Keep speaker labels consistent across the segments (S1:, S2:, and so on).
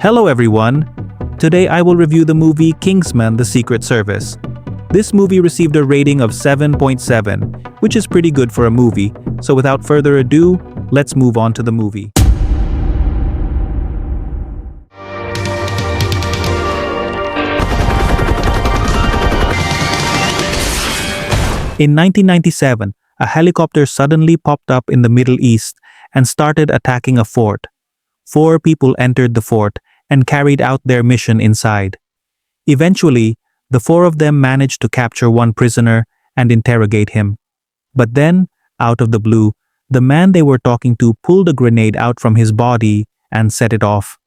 S1: Hello everyone! Today I will review the movie Kingsman: The Secret Service. This movie received a rating of 7.7, which is pretty good for a movie, so without further ado, let's move on to the movie. In 1997, a helicopter suddenly popped up in the Middle East and started attacking a fort. 4 people entered the fort and carried out their mission inside. Eventually, the 4 of them managed to capture one prisoner and interrogate him. But then, out of the blue, the man they were talking to pulled a grenade out from his body and set it off.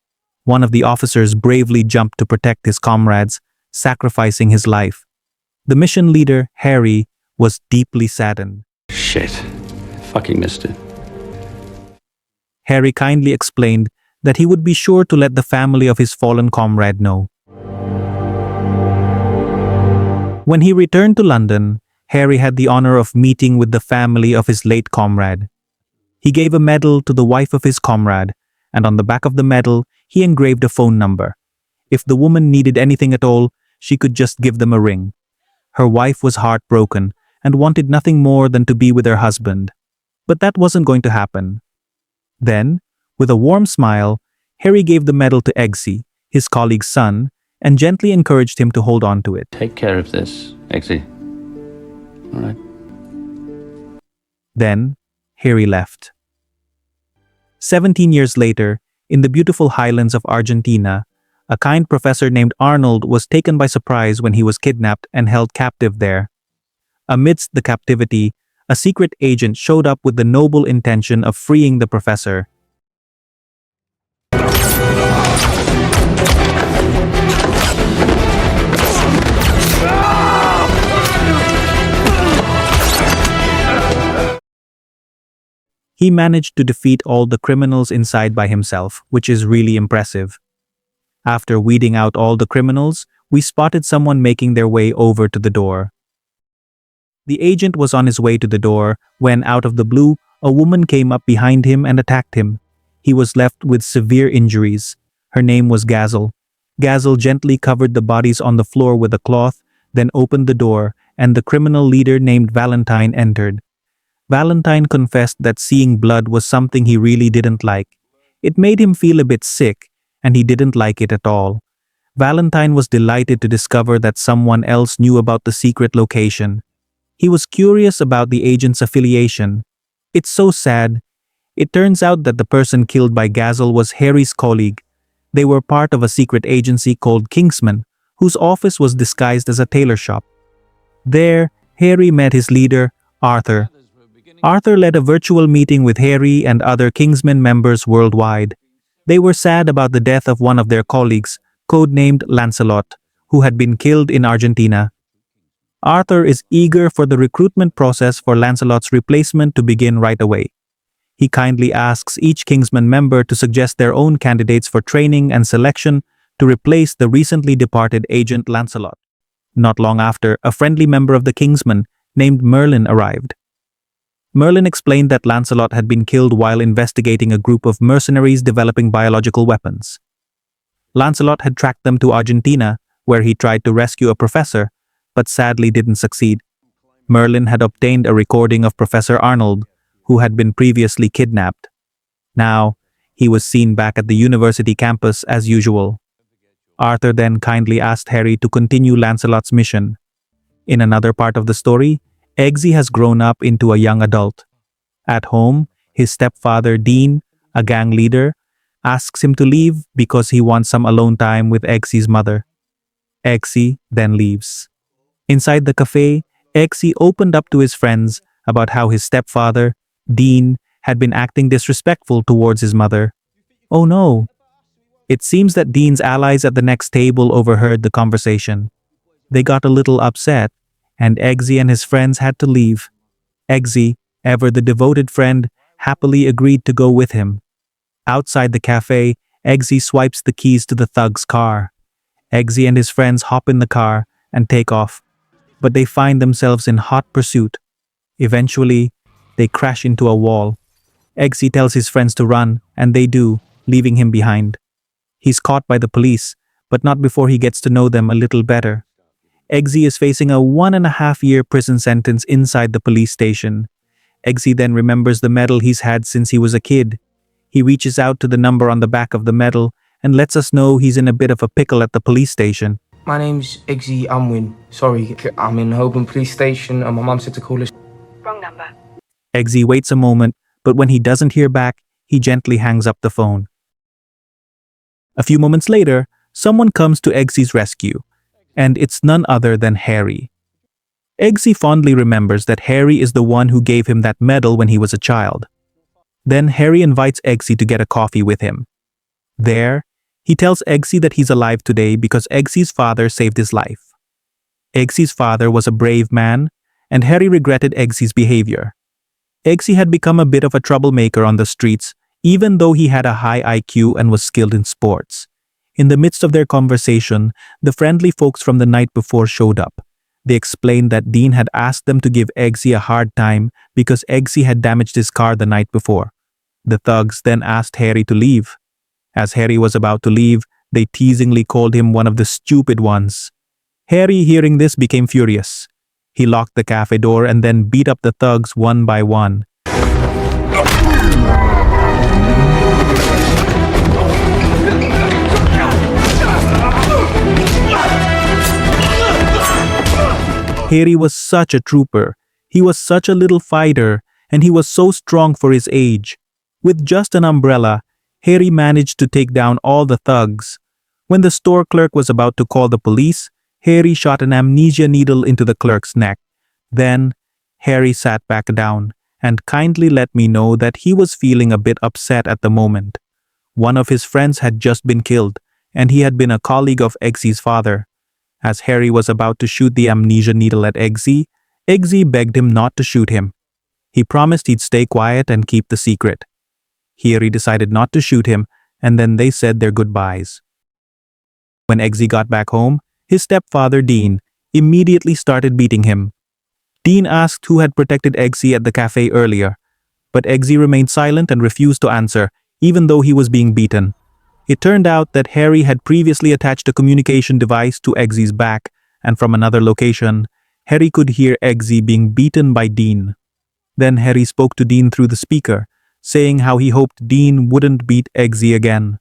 S1: One of the officers bravely jumped to protect his comrades, sacrificing his life. The mission leader, Harry, was deeply saddened.
S2: Shit. Fucking missed it.
S1: Harry kindly explained that he would be sure to let the family of his fallen comrade know. When he returned to London, Harry had the honor of meeting with the family of his late comrade. He gave a medal to the wife of his comrade, and on the back of the medal, he engraved a phone number. If the woman needed anything at all, she could just give them a ring. Her wife was heartbroken and wanted nothing more than to be with her husband. But that wasn't going to happen. Then, with a warm smile, Harry gave the medal to Eggsy, his colleague's son, and gently encouraged him to hold on to it.
S2: Take care of this, Eggsy. All right.
S1: Then, Harry left. 17 years later, in the beautiful highlands of Argentina, a kind professor named Arnold was taken by surprise when he was kidnapped and held captive there. Amidst the captivity, a secret agent showed up with the noble intention of freeing the professor. He managed to defeat all the criminals inside by himself, which is really impressive. After weeding out all the criminals, we spotted someone making their way over to the door. The agent was on his way to the door when, out of the blue, a woman came up behind him and attacked him. He was left with severe injuries. Her name was Gazel. Gazel gently covered the bodies on the floor with a cloth, then opened the door, and the criminal leader named Valentine entered. Valentine confessed that seeing blood was something he really didn't like. It made him feel a bit sick, and he didn't like it at all. Valentine was delighted to discover that someone else knew about the secret location. He was curious about the agent's affiliation. It's so sad. It turns out that the person killed by Gazel was Harry's colleague. They were part of a secret agency called Kingsman, whose office was disguised as a tailor shop. There, Harry met his leader, Arthur. Arthur led a virtual meeting with Harry and other Kingsman members worldwide. They were sad about the death of one of their colleagues, codenamed Lancelot, who had been killed in Argentina. Arthur is eager for the recruitment process for Lancelot's replacement to begin right away. He kindly asks each Kingsman member to suggest their own candidates for training and selection to replace the recently departed agent Lancelot. Not long after, a friendly member of the Kingsmen, named Merlin, arrived. Merlin explained that Lancelot had been killed while investigating a group of mercenaries developing biological weapons. Lancelot had tracked them to Argentina, where he tried to rescue a professor, but sadly didn't succeed. Merlin had obtained a recording of Professor Arnold, who had been previously kidnapped. Now, he was seen back at the university campus as usual. Arthur then kindly asked Harry to continue Lancelot's mission. In another part of the story, Eggsy has grown up into a young adult. At home, his stepfather Dean, a gang leader, asks him to leave because he wants some alone time with Eggsy's mother. Eggsy then leaves. Inside the cafe, Eggsy opened up to his friends about how his stepfather, Dean, had been acting disrespectful towards his mother. Oh no! It seems that Dean's allies at the next table overheard the conversation. They got a little upset, and Eggsy and his friends had to leave. Eggsy, ever the devoted friend, happily agreed to go with him. Outside the cafe, Eggsy swipes the keys to the thug's car. Eggsy and his friends hop in the car and take off, but they find themselves in hot pursuit. Eventually, they crash into a wall. Eggsy tells his friends to run, and they do, leaving him behind. He's caught by the police, but not before he gets to know them a little better. Eggsy is facing a 1.5-year prison sentence inside the police station. Eggsy then remembers the medal he's had since he was a kid. He reaches out to the number on the back of the medal and lets us know he's in a bit of a pickle at the police station.
S3: My name's Eggsy Unwin. Sorry, I'm in Holborn Police Station and my mum said to call us.
S4: Wrong number.
S1: Eggsy waits a moment, but when he doesn't hear back, he gently hangs up the phone. A few moments later, someone comes to Eggsy's rescue, and it's none other than Harry. Eggsy fondly remembers that Harry is the one who gave him that medal when he was a child. Then Harry invites Eggsy to get a coffee with him. There, he tells Eggsy that he's alive today because Eggsy's father saved his life. Eggsy's father was a brave man, and Harry regretted Eggsy's behavior. Eggsy had become a bit of a troublemaker on the streets, even though he had a high IQ and was skilled in sports. In the midst of their conversation, the friendly folks from the night before showed up. They explained that Dean had asked them to give Eggsy a hard time because Eggsy had damaged his car the night before. The thugs then asked Harry to leave. As Harry was about to leave, they teasingly called him one of the stupid ones. Harry, hearing this, became furious. He locked the cafe door and then beat up the thugs one by one. Harry was such a trooper. He was such a little fighter, and he was so strong for his age. With just an umbrella, Harry managed to take down all the thugs. When the store clerk was about to call the police, Harry shot an amnesia needle into the clerk's neck. Then, Harry sat back down and kindly let me know that he was feeling a bit upset at the moment. One of his friends had just been killed, and he had been a colleague of Eggsy's father. As Harry was about to shoot the amnesia needle at Eggsy, Eggsy begged him not to shoot him. He promised he'd stay quiet and keep the secret. Harry decided not to shoot him, and then they said their goodbyes. When Eggsy got back home, his stepfather, Dean, immediately started beating him. Dean asked who had protected Eggsy at the cafe earlier, but Eggsy remained silent and refused to answer, even though he was being beaten. It turned out that Harry had previously attached a communication device to Eggsy's back, and from another location, Harry could hear Eggsy being beaten by Dean. Then Harry spoke to Dean through the speaker, saying how he hoped Dean wouldn't beat Eggsy again.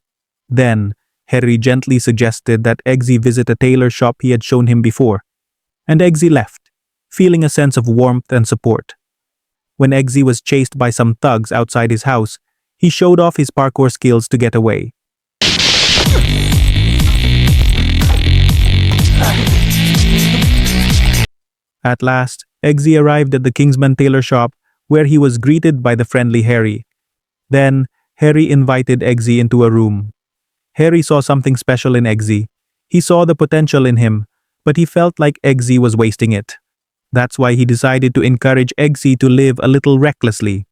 S1: Then, Harry gently suggested that Eggsy visit a tailor shop he had shown him before, and Eggsy left, feeling a sense of warmth and support. When Eggsy was chased by some thugs outside his house, he showed off his parkour skills to get away. At last, Eggsy arrived at the Kingsman tailor shop, where he was greeted by the friendly Harry. Then, Harry invited Eggsy into a room. Harry saw something special in Eggsy. He saw the potential in him, but he felt like Eggsy was wasting it. That's why he decided to encourage Eggsy to live a little recklessly.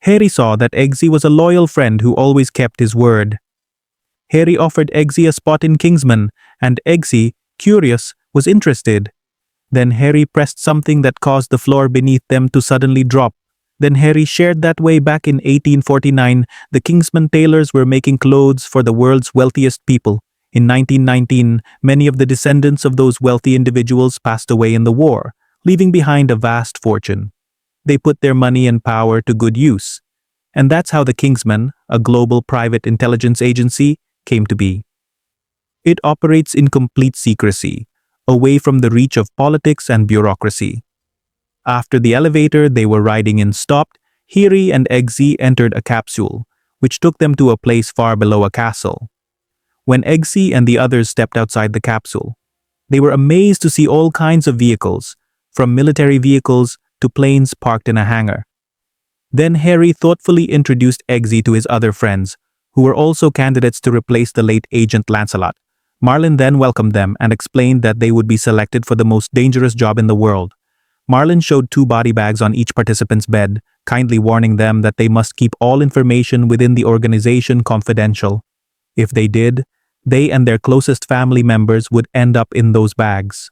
S1: Harry saw that Eggsy was a loyal friend who always kept his word. Harry offered Eggsy a spot in Kingsman, and Eggsy, curious, was interested. Then Harry pressed something that caused the floor beneath them to suddenly drop. Then Harry shared that way back in 1849, the Kingsman tailors were making clothes for the world's wealthiest people. In 1919, many of the descendants of those wealthy individuals passed away in the war, leaving behind a vast fortune. They put their money and power to good use. And that's how the Kingsman, a global private intelligence agency, came to be. It operates in complete secrecy, away from the reach of politics and bureaucracy. After the elevator they were riding in stopped, Harry and Eggsy entered a capsule, which took them to a place far below a castle. When Eggsy and the others stepped outside the capsule, they were amazed to see all kinds of vehicles, from military vehicles to planes parked in a hangar. Then Harry thoughtfully introduced Eggsy to his other friends, who were also candidates to replace the late Agent Lancelot. Marlin then welcomed them and explained that they would be selected for the most dangerous job in the world. Marlin showed 2 body bags on each participant's bed, kindly warning them that they must keep all information within the organization confidential. If they did, they and their closest family members would end up in those bags.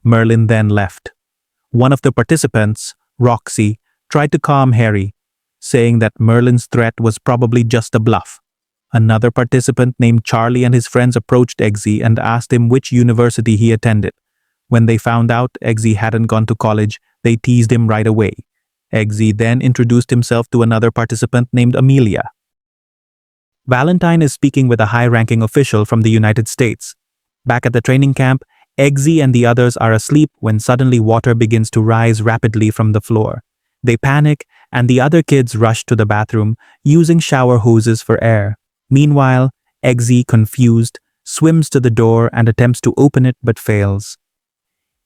S1: Merlin then left. One of the participants, Roxy, tried to calm Harry, saying that Merlin's threat was probably just a bluff. Another participant named Charlie and his friends approached Eggsy and asked him which university he attended. When they found out Eggsy hadn't gone to college, they teased him right away. Eggsy then introduced himself to another participant named Amelia. Valentine is speaking with a high-ranking official from the United States. Back at the training camp, Eggsy and the others are asleep when suddenly water begins to rise rapidly from the floor. They panic, and the other kids rush to the bathroom, using shower hoses for air. Meanwhile, Eggsy, confused, swims to the door and attempts to open it but fails.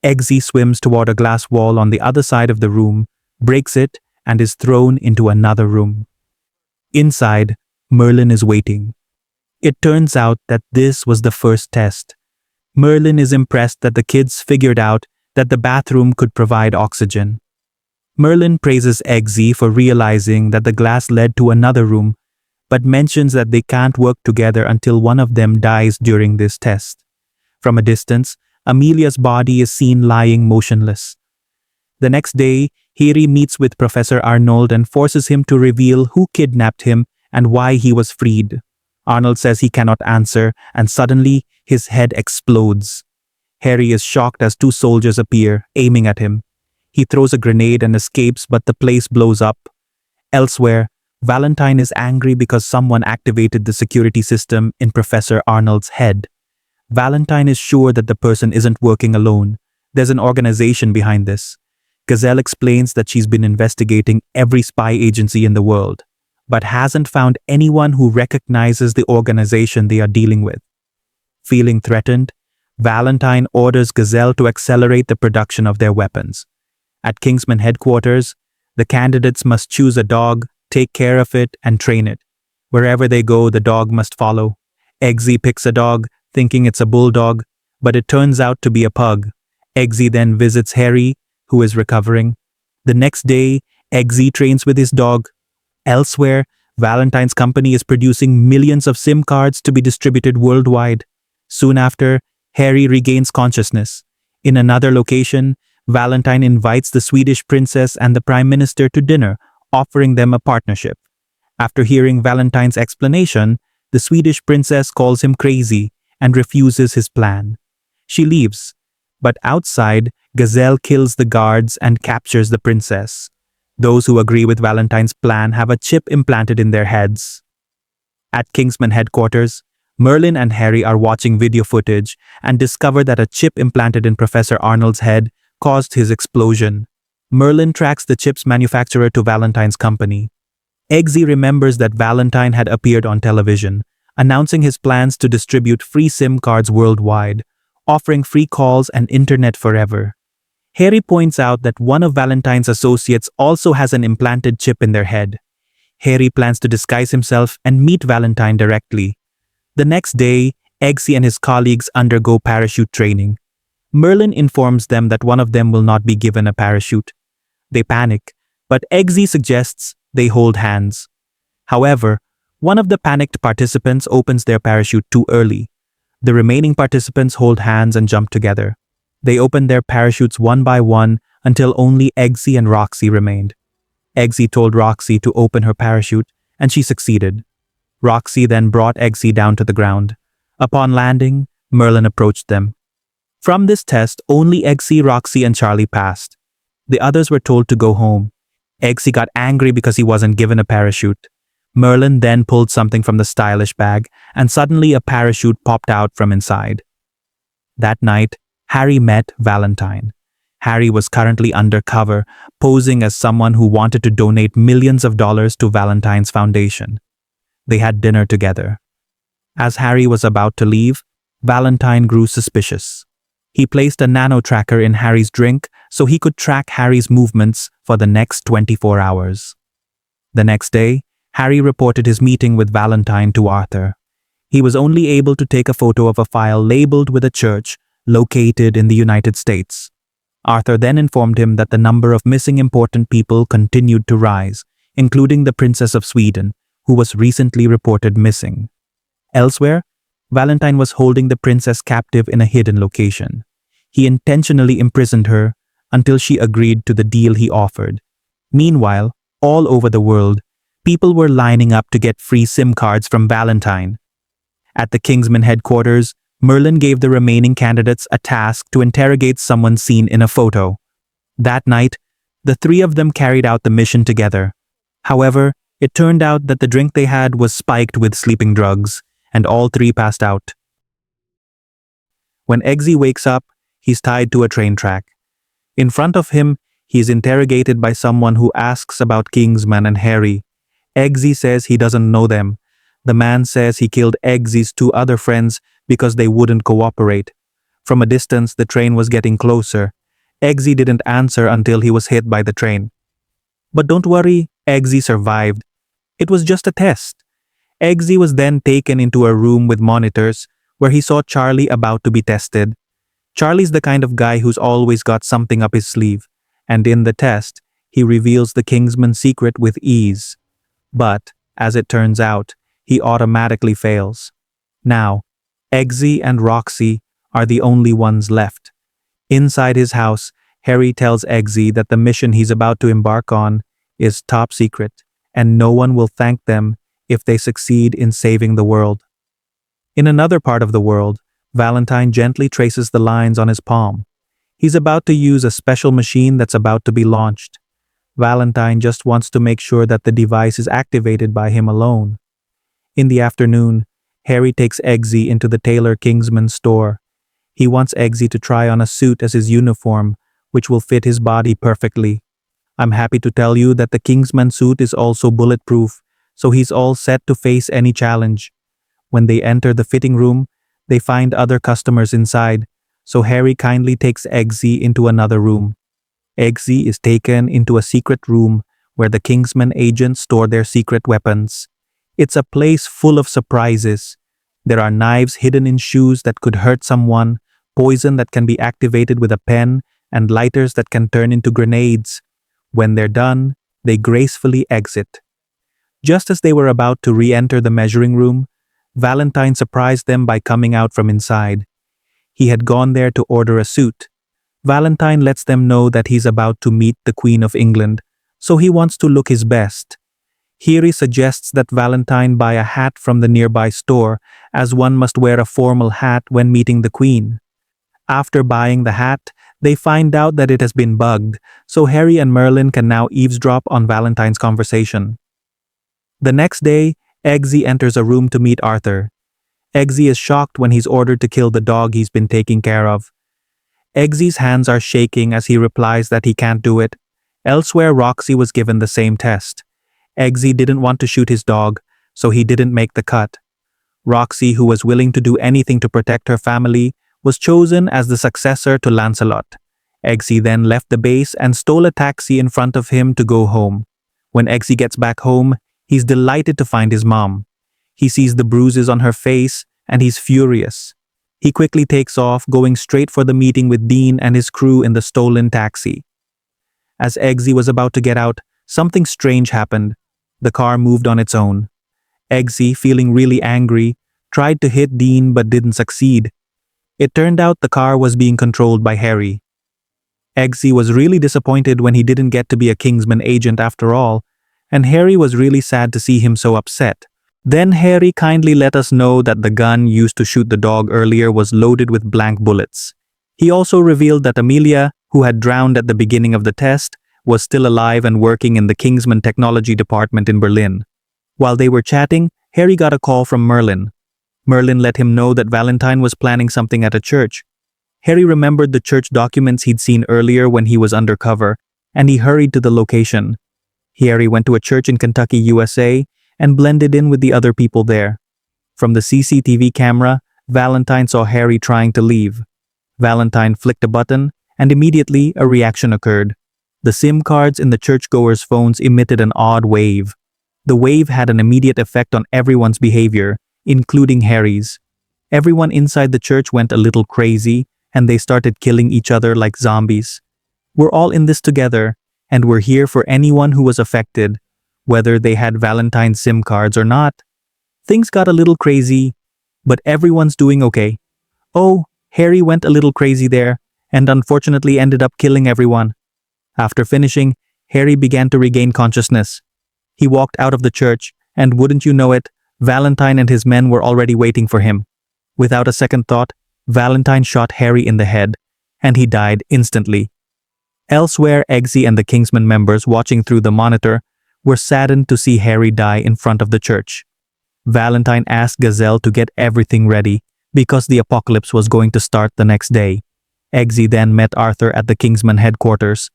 S1: Eggsy swims toward a glass wall on the other side of the room, breaks it, and is thrown into another room. Inside, Merlin is waiting. It turns out that this was the first test. Merlin is impressed that the kids figured out that the bathroom could provide oxygen. Merlin praises Eggsy for realizing that the glass led to another room, but mentions that they can't work together until one of them dies during this test. From a distance, Amelia's body is seen lying motionless. The next day, Harry meets with Professor Arnold and forces him to reveal who kidnapped him and why he was freed. Arnold says he cannot answer, and suddenly, his head explodes. Harry is shocked as two soldiers appear, aiming at him. He throws a grenade and escapes, but the place blows up. Elsewhere, Valentine is angry because someone activated the security system in Professor Arnold's head. Valentine is sure that the person isn't working alone. There's an organization behind this. Gazelle explains that she's been investigating every spy agency in the world, but hasn't found anyone who recognizes the organization they are dealing with. Feeling threatened, Valentine orders Gazelle to accelerate the production of their weapons. At Kingsman headquarters, the candidates must choose a dog, take care of it, and train it. Wherever they go, the dog must follow. Eggsy picks a dog, thinking it's a bulldog, but it turns out to be a pug. Eggsy then visits Harry, who is recovering. The next day, Eggsy trains with his dog. Elsewhere, Valentine's company is producing millions of SIM cards to be distributed worldwide. Soon after, Harry regains consciousness. In another location, Valentine invites the Swedish princess and the prime minister to dinner, offering them a partnership. After hearing Valentine's explanation, the Swedish princess calls him crazy and refuses his plan. She leaves, but outside, Gazelle kills the guards and captures the princess. Those who agree with Valentine's plan have a chip implanted in their heads. At Kingsman headquarters, Merlin and Harry are watching video footage and discover that a chip implanted in Professor Arnold's head caused his explosion. Merlin tracks the chip's manufacturer to Valentine's company. Eggsy remembers that Valentine had appeared on television, announcing his plans to distribute free SIM cards worldwide, offering free calls and internet forever. Harry points out that one of Valentine's associates also has an implanted chip in their head. Harry plans to disguise himself and meet Valentine directly. The next day, Eggsy and his colleagues undergo parachute training. Merlin informs them that one of them will not be given a parachute. They panic, but Eggsy suggests they hold hands. However, one of the panicked participants opens their parachute too early. The remaining participants hold hands and jump together. They opened their parachutes one by one until only Eggsy and Roxy remained. Eggsy told Roxy to open her parachute, and she succeeded. Roxy then brought Eggsy down to the ground. Upon landing, Merlin approached them. From this test, only Eggsy, Roxy, and Charlie passed. The others were told to go home. Eggsy got angry because he wasn't given a parachute. Merlin then pulled something from the stylish bag, and suddenly a parachute popped out from inside. That night, Harry met Valentine. Harry was currently undercover, posing as someone who wanted to donate millions of dollars to Valentine's foundation. They had dinner together. As Harry was about to leave, Valentine grew suspicious. He placed a nano tracker in Harry's drink so he could track Harry's movements for the next 24 hours. The next day, Harry reported his meeting with Valentine to Arthur. He was only able to take a photo of a file labeled with a church located in the United States. Arthur then informed him that the number of missing important people continued to rise, including the Princess of Sweden, who was recently reported missing. Elsewhere, Valentine was holding the princess captive in a hidden location. He intentionally imprisoned her until she agreed to the deal he offered. Meanwhile, all over the world, People were lining up to get free SIM cards from Valentine. At the Kingsman headquarters, Merlin gave the remaining candidates a task to interrogate someone seen in a photo. That night, the three of them carried out the mission together. However, it turned out that the drink they had was spiked with sleeping drugs, and all three passed out. When Eggsy wakes up, he's tied to a train track. In front of him, he is interrogated by someone who asks about Kingsman and Harry. Eggsy says he doesn't know them. The man says he killed Eggsy's two other friends because they wouldn't cooperate. From a distance, the train was getting closer. Eggsy didn't answer until he was hit by the train. But don't worry, Eggsy survived. It was just a test. Eggsy was then taken into a room with monitors where he saw Charlie about to be tested. Charlie's the kind of guy who's always got something up his sleeve, and in the test, he reveals the Kingsman secret with ease. But, as it turns out, he automatically fails. Now, Eggsy and Roxy are the only ones left. Inside his house, Harry tells Eggsy that the mission he's about to embark on is top secret, and no one will thank them if they succeed in saving the world. In another part of the world, Valentine gently traces the lines on his palm. He's about to use a special machine that's about to be launched. Valentine just wants to make sure that the device is activated by him alone. In the afternoon, Harry takes Eggsy into the Taylor Kingsman store. He wants Eggsy to try on a suit as his uniform, which will fit his body perfectly. I'm happy to tell you that the Kingsman suit is also bulletproof, so he's all set to face any challenge. When they enter the fitting room, they find other customers inside, so Harry kindly takes Eggsy into another room. Eggsy is taken into a secret room where the Kingsman agents store their secret weapons. It's a place full of surprises. There are knives hidden in shoes that could hurt someone, poison that can be activated with a pen, and lighters that can turn into grenades. When they're done, they gracefully exit. Just as they were about to re-enter the measuring room, Valentine surprised them by coming out from inside. He had gone there to order a suit. Valentine lets them know that he's about to meet the Queen of England, so he wants to look his best. Harry suggests that Valentine buy a hat from the nearby store, as one must wear a formal hat when meeting the Queen. After buying the hat, they find out that it has been bugged, so Harry and Merlin can now eavesdrop on Valentine's conversation. The next day, Eggsy enters a room to meet Arthur. Eggsy is shocked when he's ordered to kill the dog he's been taking care of. Eggsy's hands are shaking as he replies that he can't do it. Elsewhere, Roxy was given the same test. Eggsy didn't want to shoot his dog, so he didn't make the cut. Roxy, who was willing to do anything to protect her family, was chosen as the successor to Lancelot. Eggsy then left the base and stole a taxi in front of him to go home. When Eggsy gets back home, he's delighted to find his mom. He sees the bruises on her face, and he's furious. He quickly takes off, going straight for the meeting with Dean and his crew in the stolen taxi. As Eggsy was about to get out, something strange happened. The car moved on its own. Eggsy, feeling really angry, tried to hit Dean but didn't succeed. It turned out the car was being controlled by Harry. Eggsy was really disappointed when he didn't get to be a Kingsman agent after all, and Harry was really sad to see him so upset. Then Harry kindly let us know that the gun used to shoot the dog earlier was loaded with blank bullets. He also revealed that Amelia, who had drowned at the beginning of the test, was still alive and working in the Kingsman Technology Department in Berlin. While they were chatting, Harry got a call from Merlin. Merlin let him know that Valentine was planning something at a church. Harry remembered the church documents he'd seen earlier when he was undercover, and he hurried to the location. Harry went to a church in Kentucky, USA, and blended in with the other people there. From the CCTV camera, Valentine saw Harry trying to leave. Valentine flicked a button, and immediately a reaction occurred. The SIM cards in the churchgoers' phones emitted an odd wave. The wave had an immediate effect on everyone's behavior, including Harry's. Everyone inside the church went a little crazy, and they started killing each other like zombies. We're all in this together, and we're here for anyone who was affected, whether they had Valentine's SIM cards or not. Things got a little crazy, but everyone's doing okay. Oh, Harry went a little crazy there, and unfortunately ended up killing everyone. After finishing, Harry began to regain consciousness. He walked out of the church, and wouldn't you know it, Valentine and his men were already waiting for him. Without a second thought, Valentine shot Harry in the head, and he died instantly. Elsewhere, Eggsy and the Kingsman members watching through the monitor were saddened to see Harry die in front of the church. Valentine asked Gazelle to get everything ready, because the apocalypse was going to start the next day. Eggsy then met Arthur at the Kingsman headquarters.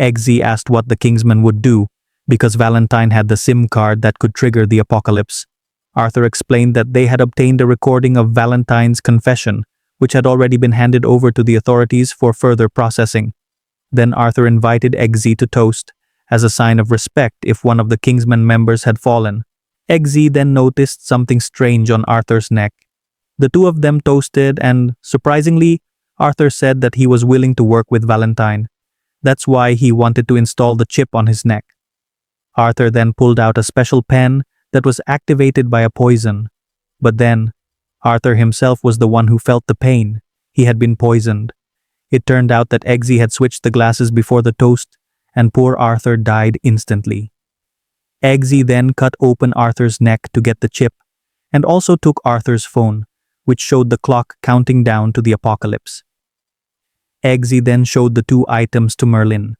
S1: Eggsy asked what the Kingsman would do, because Valentine had the SIM card that could trigger the apocalypse. Arthur explained that they had obtained a recording of Valentine's confession, which had already been handed over to the authorities for further processing. Then Arthur invited Eggsy to toast, as a sign of respect if one of the Kingsman members had fallen. Eggsy then noticed something strange on Arthur's neck. The two of them toasted and, surprisingly, Arthur said that he was willing to work with Valentine. That's why he wanted to install the chip on his neck. Arthur then pulled out a special pen that was activated by a poison. But then, Arthur himself was the one who felt the pain. He had been poisoned. It turned out that Eggsy had switched the glasses before the toast, and poor Arthur died instantly. Eggsy then cut open Arthur's neck to get the chip, and also took Arthur's phone, which showed the clock counting down to the apocalypse. Eggsy then showed the two items to Merlin.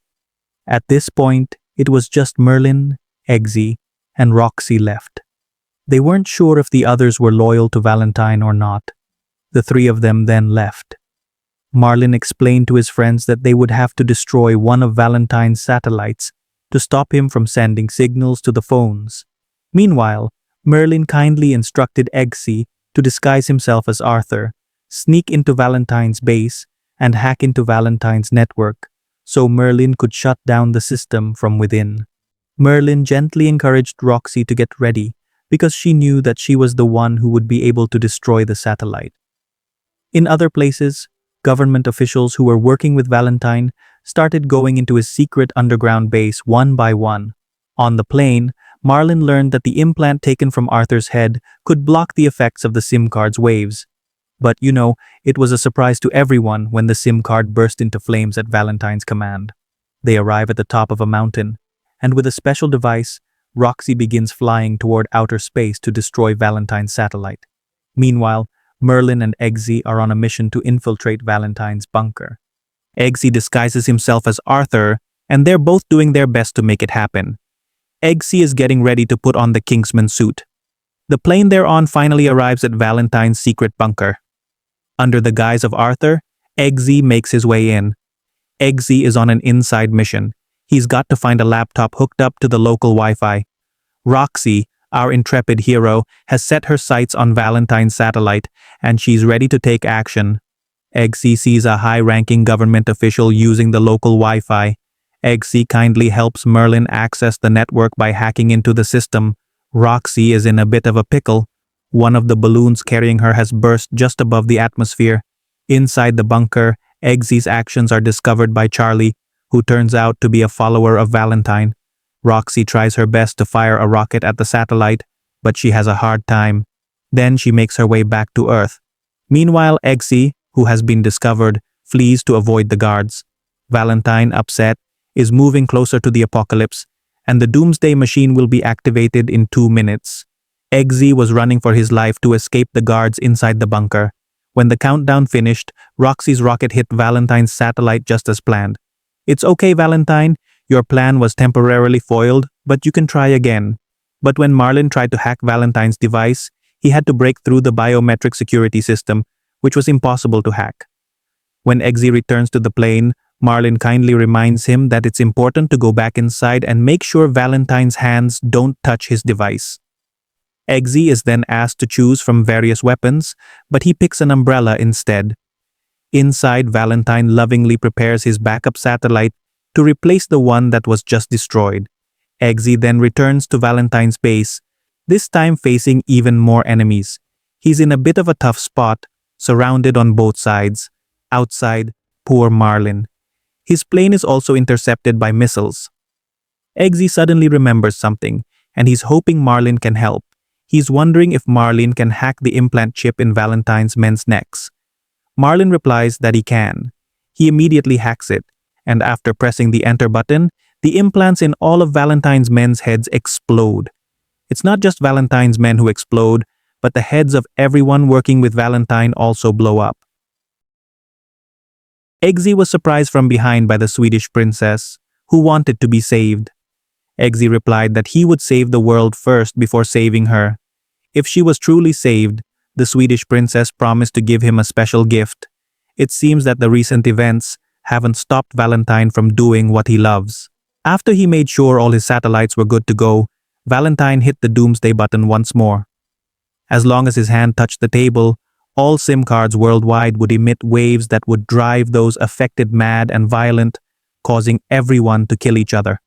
S1: At this point, it was just Merlin, Eggsy, and Roxy left. They weren't sure if the others were loyal to Valentine or not. The three of them then left. Marlin explained to his friends that they would have to destroy one of Valentine's satellites to stop him from sending signals to the phones. Meanwhile, Merlin kindly instructed Eggsy to disguise himself as Arthur, sneak into Valentine's base, and hack into Valentine's network, so Merlin could shut down the system from within. Merlin gently encouraged Roxy to get ready, because she knew that she was the one who would be able to destroy the satellite. In other places, government officials who were working with Valentine started going into his secret underground base one by one. On the plane, Marlin learned that the implant taken from Arthur's head could block the effects of the SIM card's waves. But, it was a surprise to everyone when the SIM card burst into flames at Valentine's command. They arrive at the top of a mountain, and with a special device, Roxy begins flying toward outer space to destroy Valentine's satellite. Meanwhile, Merlin and Eggsy are on a mission to infiltrate Valentine's bunker. Eggsy disguises himself as Arthur, and they're both doing their best to make it happen. Eggsy is getting ready to put on the Kingsman suit. The plane they're on finally arrives at Valentine's secret bunker. Under the guise of Arthur, Eggsy makes his way in. Eggsy is on an inside mission. He's got to find a laptop hooked up to the local Wi-Fi. Roxy, our intrepid hero, has set her sights on Valentine's satellite, and she's ready to take action. Eggsy sees a high-ranking government official using the local Wi-Fi. Eggsy kindly helps Merlin access the network by hacking into the system. Roxy is in a bit of a pickle. One of the balloons carrying her has burst just above the atmosphere. Inside the bunker, Eggsy's actions are discovered by Charlie, who turns out to be a follower of Valentine. Roxy tries her best to fire a rocket at the satellite, but she has a hard time. Then she makes her way back to Earth. Meanwhile, Eggsy, who has been discovered, flees to avoid the guards. Valentine, upset, is moving closer to the apocalypse, and the doomsday machine will be activated in 2 minutes. Eggsy was running for his life to escape the guards inside the bunker. When the countdown finished, Roxy's rocket hit Valentine's satellite just as planned. "It's okay, Valentine. Your plan was temporarily foiled, but you can try again." But when Marlin tried to hack Valentine's device, he had to break through the biometric security system, which was impossible to hack. When Eggsy returns to the plane, Marlin kindly reminds him that it's important to go back inside and make sure Valentine's hands don't touch his device. Eggsy is then asked to choose from various weapons, but he picks an umbrella instead. Inside, Valentine lovingly prepares his backup satellite to replace the one that was just destroyed. Eggsy then returns to Valentine's base, this time facing even more enemies. He's in a bit of a tough spot, surrounded on both sides. Outside, poor Marlin. His plane is also intercepted by missiles. Eggsy suddenly remembers something, and he's hoping Marlin can help. He's wondering if Marlin can hack the implant chip in Valentine's men's necks. Marlin replies that he can. He immediately hacks it, and after pressing the enter button, The implants in all of Valentine's men's heads explode. It's not just Valentine's men who explode, but the heads of everyone working with Valentine also blow up. Eggsy was surprised from behind by the Swedish princess, who wanted to be saved. Eggsy replied that he would save the world first before saving her. If she was truly saved, the Swedish princess promised to give him a special gift. It seems that the recent events haven't stopped Valentine from doing what he loves. After he made sure all his satellites were good to go, Valentine hit the doomsday button once more. As long as his hand touched the table, all SIM cards worldwide would emit waves that would drive those affected mad and violent, causing everyone to kill each other.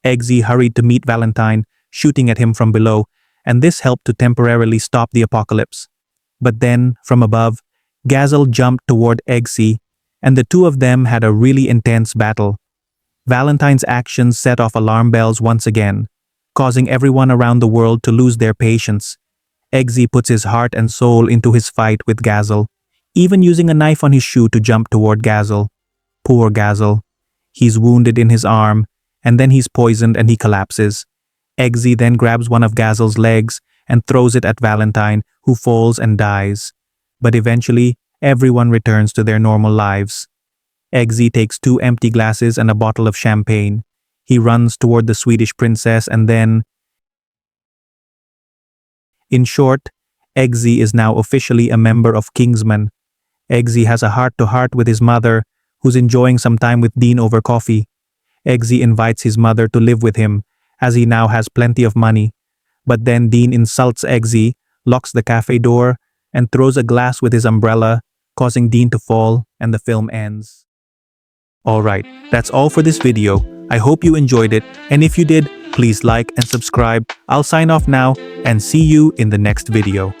S1: Eggsy hurried to meet Valentine, shooting at him from below, and this helped to temporarily stop the apocalypse. But then, from above, Gazelle jumped toward Eggsy, and the two of them had a really intense battle. Valentine's actions set off alarm bells once again, causing everyone around the world to lose their patience. Eggsy puts his heart and soul into his fight with Gazelle, even using a knife on his shoe to jump toward Gazelle. Poor Gazelle. He's wounded in his arm, and then he's poisoned and he collapses. Eggsy then grabs one of Gazelle's legs and throws it at Valentine, who falls and dies. But eventually, everyone returns to their normal lives. Eggsy takes 2 empty glasses and a bottle of champagne. He runs toward the Swedish princess and then... In short, Eggsy is now officially a member of Kingsman. Eggsy has a heart-to-heart with his mother, who's enjoying some time with Dean over coffee. Eggsy invites his mother to live with him, as he now has plenty of money. But then Dean insults Eggsy, locks the cafe door, and throws a glass with his umbrella, causing Dean to fall, and the film ends. Alright, that's all for this video. I hope you enjoyed it, and if you did, please like and subscribe. I'll sign off now, and see you in the next video.